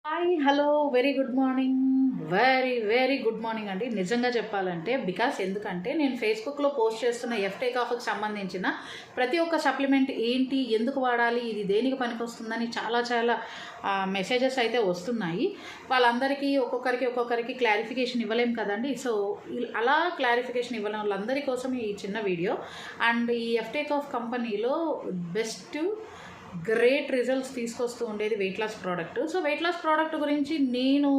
Hi hello very good morning. Very good morning అండి. నిజంగా చెప్పాలంటే ఎందుకంటే నేను ఫేస్బుక్లో పోస్ట్ చేస్తున్న టేక్ ఆఫ్కి సంబంధించిన ప్రతి ఒక్క సప్లిమెంట్ ఏంటి, ఎందుకు వాడాలి, ఇది దేనికి పనికొస్తుందని చాలా మెసేజెస్ అయితే వస్తున్నాయి. వాళ్ళందరికీ ఒక్కొక్కరికి క్లారిఫికేషన్ ఇవ్వలేం కదండి. సో అలా క్లారిఫికేషన్ ఇవ్వలేం వాళ్ళందరి కోసం ఈ చిన్న వీడియో. అండ్ ఈ టేక్ ఆఫ్ కంపెనీలో బెస్ట్ గ్రేట్ రిజల్ట్స్ తీసుకొస్తూ ఉండేది weight loss product. So weight loss product గురించి నేను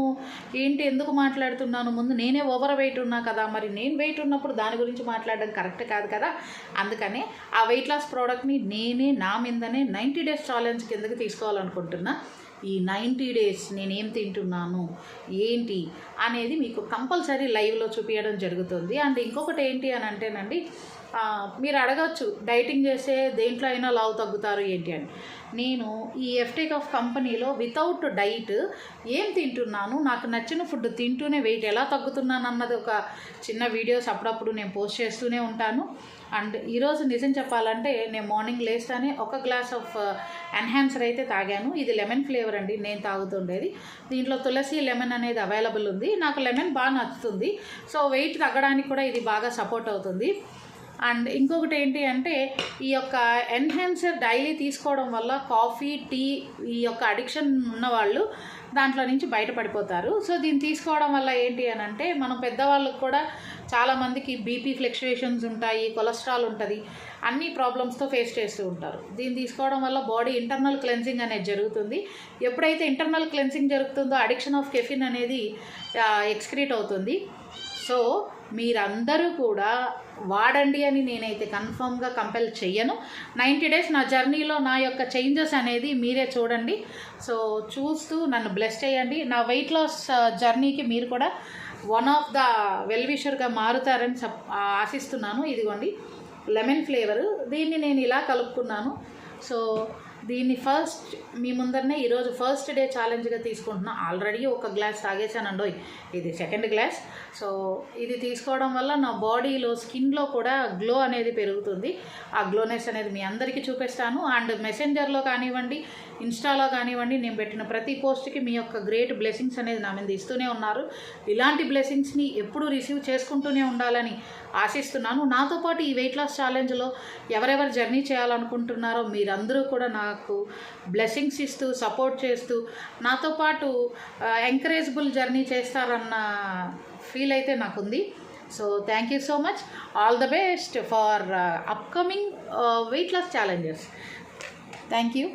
ఎందుకు మాట్లాడుతున్నాను, ముందు నేనే ఓవర్ వెయిట్ ఉన్నా కదా, మరి నేను వెయిట్ ఉన్నప్పుడు దాని గురించి మాట్లాడడం కరెక్ట్ కాదు కదా. అందుకనే ఆ వెయిట్ లాస్ ప్రోడక్ట్ని నేనే నా మీదనే 90 days ఛాలెంజ్ కిందకి తీసుకోవాలనుకుంటున్నా. ఈ 90 days నేనేం తింటున్నాను ఏంటి అనేది మీకు కంపల్సరీ లైవ్లో చూపించడం జరుగుతుంది. అండ్ ఇంకొకటి ఏంటి అని అంటేనండి, మీరు అడగచ్చు డైటింగ్ చేస్తే దేంట్లో అయినా లావు తగ్గుతారు ఏంటి అని. నేను ఈ టేక్ ఆఫ్ కంపెనీలో వితౌట్ డైట్ ఏం తింటున్నాను, నాకు నచ్చిన ఫుడ్ తింటూనే వెయిట్ ఎలా తగ్గుతున్నాను అన్నది ఒక చిన్న వీడియోస్ అప్పుడప్పుడు నేను పోస్ట్ చేస్తూనే ఉంటాను. అండ్ ఈరోజు నిజం చెప్పాలంటే నేను మార్నింగ్ లేస్తానే ఒక గ్లాస్ ఆఫ్ ఎన్హాన్సర్ అయితే తాగాను. ఇది లెమన్ ఫ్లేవర్ అండి నేను తాగుతుండేది. దీంట్లో తులసి లెమన్ అనేది అవైలబుల్ ఉంది. నాకు లెమన్ బాగా నచ్చుతుంది. సో వెయిట్ తగ్గడానికి కూడా ఇది బాగా సపోర్ట్ అవుతుంది. అండ్ ఇంకొకటి ఏంటి అంటే, ఈ యొక్క ఎన్హాన్సర్ డైలీ తీసుకోవడం వల్ల కాఫీ టీ ఈ యొక్క అడిక్షన్ ఉన్నవాళ్ళు దాంట్లో నుంచి బయటపడిపోతారు. సో దీన్ని తీసుకోవడం వల్ల ఏంటి అని అంటే, మనం పెద్దవాళ్ళకు కూడా చాలామందికి బీపీ ఫ్లక్చుయేషన్స్ ఉంటాయి, కొలెస్ట్రాల్ ఉంటుంది, అన్ని ప్రాబ్లమ్స్తో ఫేస్ చేస్తూ ఉంటారు. దీన్ని తీసుకోవడం వల్ల బాడీ ఇంటర్నల్ క్లెన్సింగ్ అనేది జరుగుతుంది. ఎప్పుడైతే ఇంటర్నల్ క్లెన్సింగ్ జరుగుతుందో అడిక్షన్ ఆఫ్ కెఫిన్ అనేది ఎక్స్క్రీట్ అవుతుంది. సో మీరందరూ కూడా వాడండి అని నేనైతే కన్ఫర్మ్గా కంపెల్ చెయ్యను. 90 days నా జర్నీలో నా యొక్క చేంజెస్ అనేది మీరే చూడండి. సో చూస్తూ నన్ను బ్లెస్ చేయండి. నా వెయిట్ లాస్ జర్నీకి మీరు కూడా వన్ ఆఫ్ ద వెల్విషర్గా మారుతారని ఆశిస్తున్నాను. ఇదిగోండి లెమన్ ఫ్లేవర్, దీన్ని నేను ఇలా కలుపుకున్నాను. సో దీన్ని ఫస్ట్ మీ ముందరనే ఈరోజు ఫస్ట్ డే ఛాలెంజ్గా తీసుకుంటున్నా. ఆల్రెడీ ఒక గ్లాస్ తాగేసానండో, ఇది సెకండ్ గ్లాస్. సో ఇది తీసుకోవడం వల్ల నా బాడీలో స్కిన్లో కూడా గ్లో అనేది పెరుగుతుంది. ఆ గ్లోనెస్ అనేది మీ అందరికీ చూపిస్తాను. అండ్ మెసెంజర్లో కానివ్వండి, ఇన్స్టాలో కానివ్వండి, నేను పెట్టిన ప్రతి పోస్ట్కి మీ యొక్క గ్రేట్ బ్లెస్సింగ్స్ అనేది నా మీద ఇస్తూనే ఉన్నారు. ఇలాంటి బ్లెస్సింగ్స్ని ఎప్పుడూ రిసీవ్ చేసుకుంటూనే ఉండాలని ఆశిస్తున్నాను. నాతో పాటు ఈ వెయిట్ లాస్ ఛాలెంజ్లో ఎవరెవరు జర్నీ చేయాలనుకుంటున్నారో మీరందరూ కూడా నాకు బ్లెస్సింగ్స్ ఇస్తూ సపోర్ట్ చేస్తూ నాతో పాటు ఎంకరేజబుల్ జర్నీ చేస్తారన్న ఫీల్ అయితే నాకుంది. So thank you so much. All the best for upcoming weight loss challenges. Thank you.